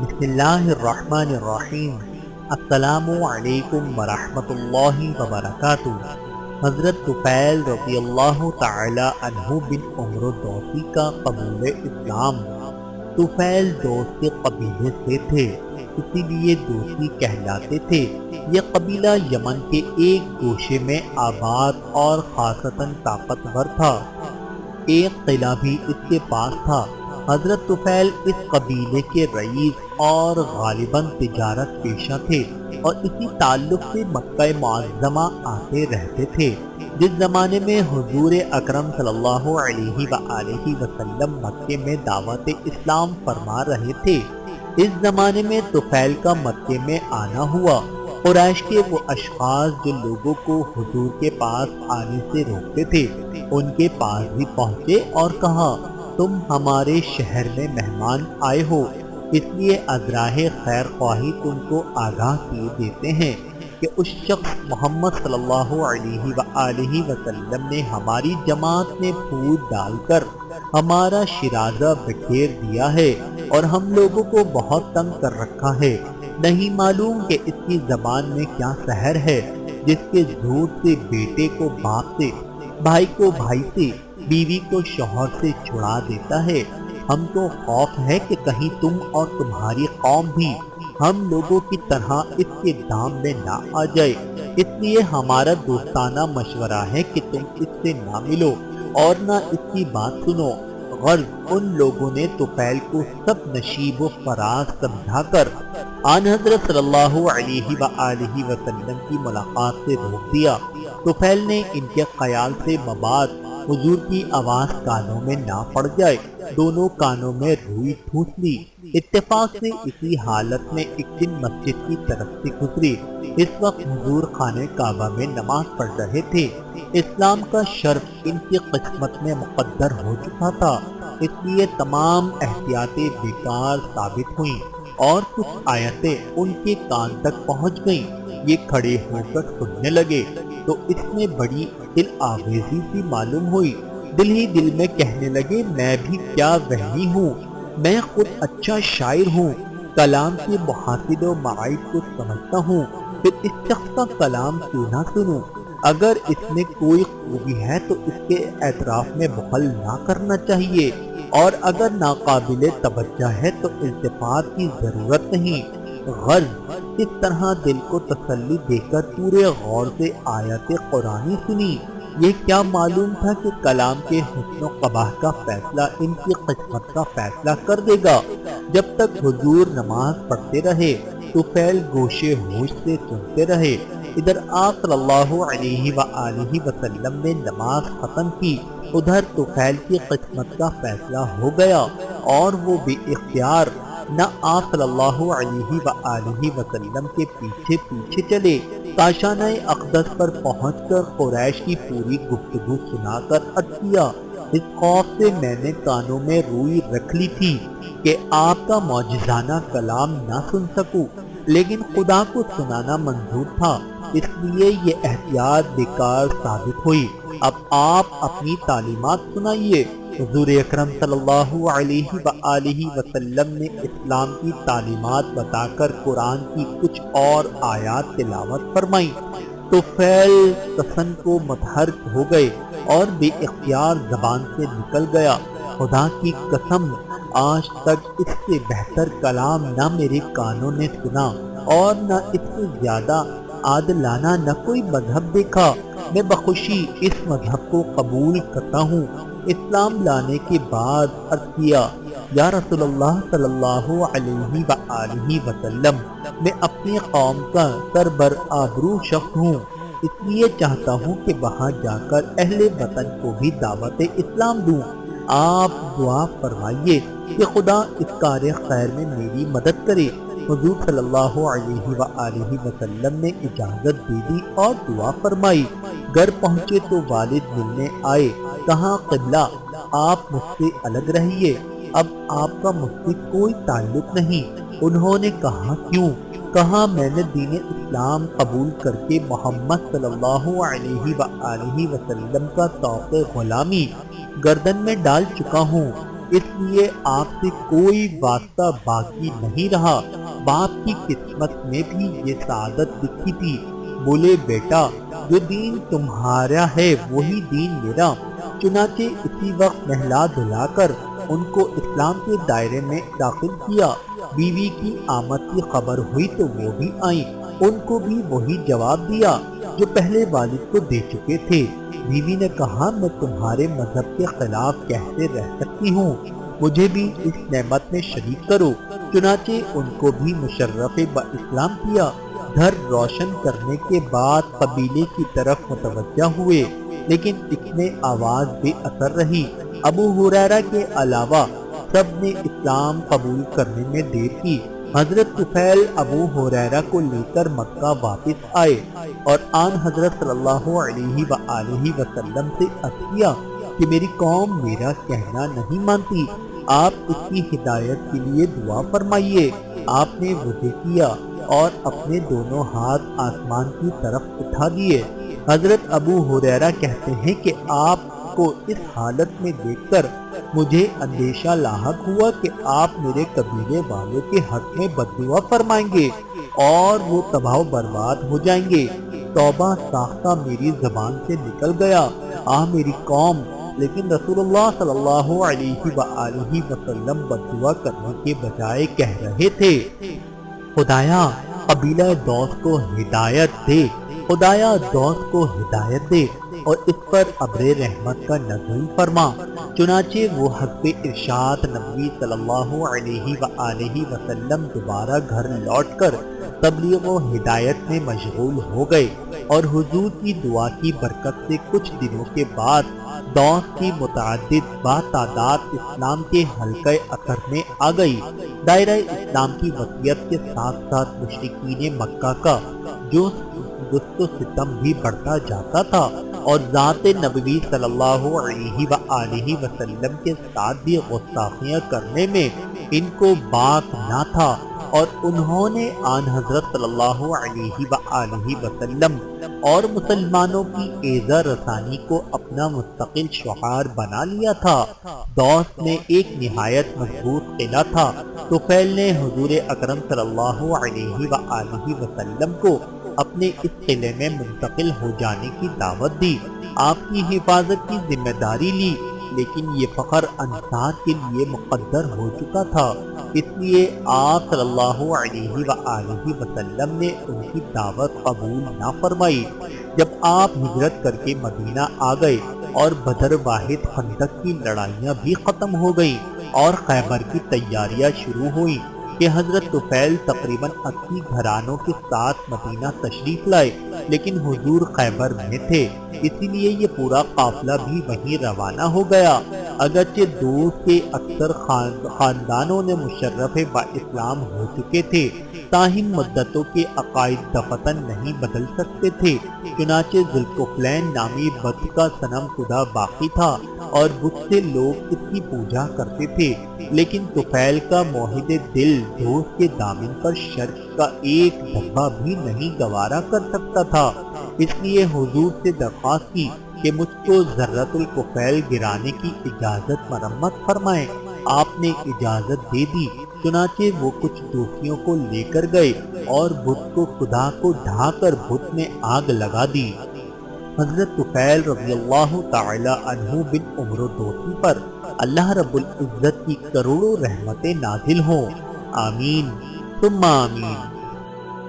بسم اللہ الرحمن الرحیم۔ السلام علیکم ورحمۃ اللہ وبرکاتہ۔ حضرت طفیل رضی اللہ تعالی عنہ بن عمر دوسی کا قبول اسلام۔ طفیل دوس کے قبیلے سے تھے، اسی لیے دوسی کہلاتے تھے۔ یہ قبیلہ یمن کے ایک گوشے میں آباد اور خاصتاً طاقتور تھا۔ ایک قلعہ بھی اس کے پاس تھا۔ حضرت طفیل اس قبیلے کے رئیس اور غالباً تجارت پیشہ تھے اور اسی تعلق سے مکہ معظمہ آتے رہتے تھے۔ جس زمانے میں حضور اکرم صلی اللہ علیہ وآلہ وسلم مکے میں دعوت اسلام فرما رہے تھے، اس زمانے میں طفیل کا مکے میں آنا ہوا۔ قریش کے وہ اشخاص جو لوگوں کو حضور کے پاس آنے سے روکتے تھے، ان کے پاس بھی پہنچے اور کہا، تم ہمارے شہر میں مہمان آئے ہو، اس لیے ازراہ خیر خواہی تم کو آگاہ کیے دیتے ہیں کہ اس شخص محمد صلی اللہ علیہ وآلہ وسلم نے ہماری جماعت میں پھوٹ ڈال کر ہمارا شرازہ بکھیر دیا ہے اور ہم لوگوں کو بہت تنگ کر رکھا ہے۔ نہیں معلوم کہ اس کی زبان میں کیا سحر ہے، جس کے جھوٹ سے بیٹے کو باپ سے، بھائی کو بھائی سے، بیوی کو شوہر سے چھڑا دیتا ہے۔ ہم کو خوف ہے کہ کہیں تم اور تمہاری قوم بھی ہم لوگوں کی طرح اس کے دام میں نہ آ جائے، اس لیے ہمارا دوستانہ مشورہ ہے کہ تم اس سے نہ ملو اور نہ اس کی بات سنو۔ غرض ان لوگوں نے طفیل کو سب نشیب و فراز سمجھا کر آن حضرت صلی اللہ علیہ وآلہ وسلم کی ملاقات سے روک دیا۔ طفیل نے ان کے خیال سے مباد حضور کی آواز کانوں میں نہ پڑ جائے، دونوں کانوں میں روئی ٹھونس لی۔ اتفاق سے اسی حالت میں ایک دن مسجد کی طرف سے گزری۔ اس وقت حضور خانہ کعبہ میں نماز پڑھ رہے تھے۔ اسلام کا شرف ان کی قسمت میں مقدر ہو چکا تھا، اس لیے تمام احتیاطیں بیکار ثابت ہوئیں اور کچھ آیتیں ان کے کان تک پہنچ گئیں۔ یہ کھڑے ہو کر سننے لگے تو اس میں بڑی دل آویزی سی معلوم ہوئی۔ دل ہی دل میں کہنے لگے، میں بھی کیا وہمی ہوں، میں خود اچھا شاعر ہوں، کلام کے محاسن و معائب کو سمجھتا ہوں، پھر اس شخص کا کلام کیوں نہ سنوں؟ اگر اس میں کوئی خوبی ہے تو اس کے اعتراف میں بخل نہ کرنا چاہیے، اور اگر ناقابل توجہ ہے تو التفات کی ضرورت نہیں۔ غرض اس طرح دل کو تسلی دے کر پورے غور سے آیات قرآنی سنی۔ یہ کیا معلوم تھا کہ کلام کے حسن و قباح کا فیصلہ ان کی قسمت کا فیصلہ کر دے گا۔ جب تک حضور نماز پڑھتے رہے، طفیل گوشے ہوش سے سنتے رہے۔ ادھر آپ صلی اللہ علیہ وآلہ وسلم نے نماز ختم کی، ادھر طفیل کی قسمت کا فیصلہ ہو گیا اور وہ بے اختیار نہ آپ صلی اللہ علیہ وآلہ وسلم کے پیچھے پیچھے چلے، کاشانہ اقدس پر پہنچ کر قریش کی پوری گفتگو سنا کر عرض کیا، اس خوف سے میں نے کانوں میں روئی رکھ لی تھی کہ آپ کا معجزانہ کلام نہ سن سکوں، لیکن خدا کو سنانا منظور تھا، اس لیے یہ احتیاط بیکار ثابت ہوئی۔ اب آپ اپنی تعلیمات سنائیے۔ حضور اکرم صلی اللہ علیہ وآلہ وسلم نے اسلام کی تعلیمات بتا کر قرآن کی کچھ اور آیات تلاوت فرمائی۔ طفیل حسن کو متحرک ہو گئے اور بے اختیار زبان سے نکل گیا، خدا کی قسم آج تک اس سے بہتر کلام نہ میرے کانوں نے سنا اور نہ اس سے زیادہ عادلانہ نہ کوئی مذہب دیکھا۔ میں بخوشی اس مذہب کو قبول کرتا ہوں۔ اسلام لانے کے بعد عرض کیا، یا رسول اللہ صلی اللہ علیہ وآلہ وسلم، میں اپنی قوم کا سربر آبرو شخص ہوں، اس لیے چاہتا ہوں کہ وہاں جا کر اہل وطن کو بھی دعوت اسلام دوں۔ آپ دعا فرمائیے کہ خدا اس کار خیر میں میری مدد کرے۔ حضور صلی اللہ علیہ وآلہ وسلم نے اجازت دے دی اور دعا فرمائی۔ گھر پہنچے تو والد ملنے آئے، کہاں قبلہ آپ مجھ سے الگ رہیے، اب آپ کا مجھ سے کوئی تعلق نہیں۔ انہوں نے کہا کیوں؟ کہا میں نے دین اسلام قبول کر کے محمد صلی اللہ علیہ وآلہ وسلم کا طوق غلامی گردن میں ڈال چکا ہوں، اس لیے آپ سے کوئی واسطہ باقی نہیں رہا۔ باپ کی قسمت میں بھی یہ سعادت لکھی تھی۔ بولے بیٹا جو دین تمہارا ہے وہی دین میرا۔ چنانچہ اسی وقت نہلا دھلا کر ان کو اسلام کے دائرے میں داخل کیا۔ بیوی کی آمد کی خبر ہوئی تو وہ بھی آئیں، ان کو بھی وہی جواب دیا جو پہلے والد کو دے چکے تھے۔ بیوی نے کہا میں تمہارے مذہب کے خلاف کیسے رہ سکتی ہوں، مجھے بھی اس نعمت میں شریک کرو۔ چنانچہ ان کو بھی مشرف با اسلام کیا۔ گھر روشن کرنے کے بعد قبیلے کی طرف متوجہ ہوئے، لیکن اس میں آواز بے اثر رہی۔ ابو ہریرہ کے علاوہ سب نے اسلام قبول کرنے میں دیر کی۔ حضرت طفیل ابو ہریرہ کو لے کر مکہ واپس آئے اور آن حضرت صلی اللہ علیہ وآلہ وسلم سے عرض کیا کہ میری قوم میرا کہنا نہیں مانتی، آپ اس کی ہدایت کے لیے دعا فرمائیے۔ آپ نے وضو کیا اور اپنے دونوں ہاتھ آسمان کی طرف اٹھا دیے۔ حضرت ابو ہریرہ کہتے ہیں کہ آپ کو اس حالت میں دیکھ کر مجھے اندیشہ لاحق ہوا کہ آپ میرے قبیلے والوں کے حق میں بددعا فرمائیں گے اور وہ تباہ و برباد ہو جائیں گے۔ توبہ ساختہ میری زبان سے نکل گیا، میری قوم، لیکن رسول اللہ صلی اللہ علیہ وآلہ وسلم بددعا کرنے کے بجائے کہہ رہے تھے خدایا قبیلہ دوس کو ہدایت دے، خدایا دوس کو ہدایت دے اور اس پر ابر رحمت کا نزول فرما۔ چنانچہ وہ حسب ارشاد نبی صلی اللہ علیہ وآلہ وسلم دوبارہ گھر لوٹ کر تبلیغ و ہدایت میں مشغول ہو گئے، اور حضور کی دعا کی برکت سے کچھ دنوں کے بعد دوس کی متعدد تعداد اسلام کے حلقہ اثر میں آ گئی۔ دائرہ اسلام کی وسعت کے ساتھ ساتھ مشرکین مکہ کا جو گست و ستم بھی بڑھتا جاتا تھا، اور ذات نبوی صلی اللہ علیہ وآلہ وسلم کے ساتھ بھی گستاخیاں کرنے میں ان کو باک نہ تھا، اور انہوں نے آن حضرت صلی اللہ علیہ وآلہ وسلم اور مسلمانوں کی ایذا رسانی کو اپنا مستقل شعار بنا لیا تھا۔ دوس میں ایک نہایت مضبوط قلعہ تھا۔ طفیل نے حضور اکرم صلی اللہ علیہ وآلہ وسلم کو اپنے اس قلعے میں منتقل ہو جانے کی دعوت دی، آپ کی حفاظت کی ذمہ داری لی، لیکن یہ فخر انصار کے لیے مقدر ہو چکا تھا، اس لیے آپ صلی اللہ علیہ وآلہ وسلم نے ان کی دعوت قبول نہ فرمائی۔ جب آپ ہجرت کر کے مدینہ آ گئے اور بدر واحد خندق کی لڑائیاں بھی ختم ہو گئیں اور خیبر کی تیاریاں شروع ہوئیں کہ حضرت طفیل تقریباً 80 گھرانوں کے ساتھ مدینہ تشریف لائے، لیکن حضور خیبر میں تھے، اسی لیے یہ پورا قافلہ بھی وہیں روانہ ہو گیا۔ اگرچہ دور کے اکثر خاندانوں نے مشرف با اسلام ہو چکے تھے، تاہم مدتوں کے عقائد دفتن نہیں بدل سکتے تھے۔ چنانچہ ذوالکفلین نامی بت کا صنم خدا باقی تھا اور بت سے لوگ اس کی پوجا کرتے تھے، لیکن طفیل کا موحد دل دوست کے دامن پر شرک کا ایک دھبا بھی نہیں گوارا کر سکتا تھا، اس لیے حضور سے درخواست کی کہ مجھ کو ذرۃ الکفیل گرانے کی اجازت مرمت فرمائیں۔ آپ نے اجازت دے دی، چنانچہ وہ کچھ دوستیوں کو لے کر گئے اور بت کو خدا کو ڈھا کر بت میں آگ لگا دی۔ حضرت طفیل رضی اللہ تعالی عنہ بن عمرو دوسی پر اللہ رب العزت کی کروڑوں رحمتیں نازل ہوں، آمین ثم آمین۔